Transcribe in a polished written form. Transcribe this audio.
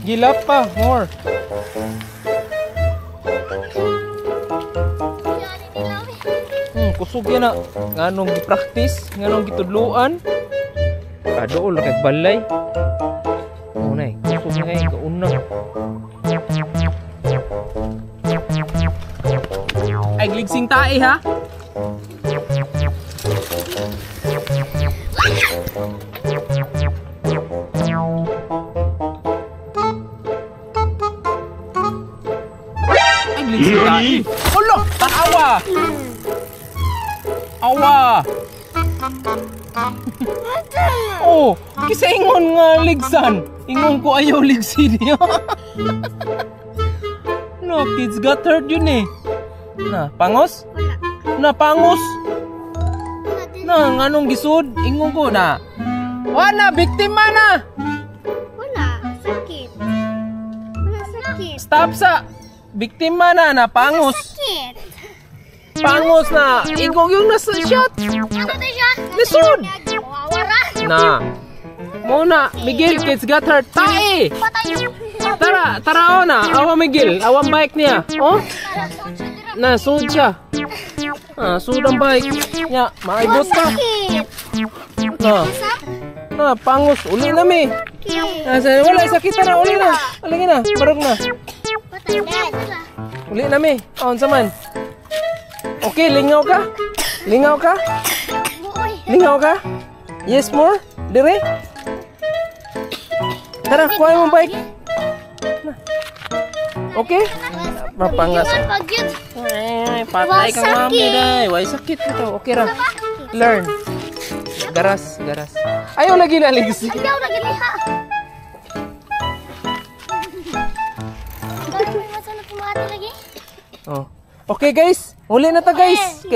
Gilap pa, more. Kusog yan na. Nganong gi-practice, nganong gitudluan. Kadool kay balay. Unay, kusog na kay kaunang. Ay gligsing tae ha. Ay gligsing tae. Olo, tanawa. Awa. Oh, kisa ingon nga ligsan. Ingon ko ayaw ligsi niya. No, kids got hurt yun eh. Na, pangos? Na, pangos? Na, nganong gisud? Ingon ko na. Wala, biktima na. Wala, sakit. Wala sakit. Stop sa biktima na, pangos. Sakit. Pangos na. Igong yung nasa shot. Ano na siya? Lisod. Wawara. Na. Muna, Miguel, kids got hurt. Tae! Patay. Tara, na. Awa Miguel. Awang bike niya. Oh? Na, sud siya. Ah, sud ang bike. Nya, maibot ka. Sakit. Na, pangos. Uli na mi. Wala, sakita na. Uli na. Alagi na. Barog na. Patay na. Uli na mi. Aon sa man. Okay, lingaw ka? Lingaw ka? Lingaw ka? Yes, more? Dire? Tara, kuha mo bike. Okay? Mapangas. Ay, patay kang mami day. Way sakit ito. Okay ra. Learn. Garas. Ayaw lagi na ligsi. Ayaw lagi liha. Oh. Okay guys, huli na ta guys.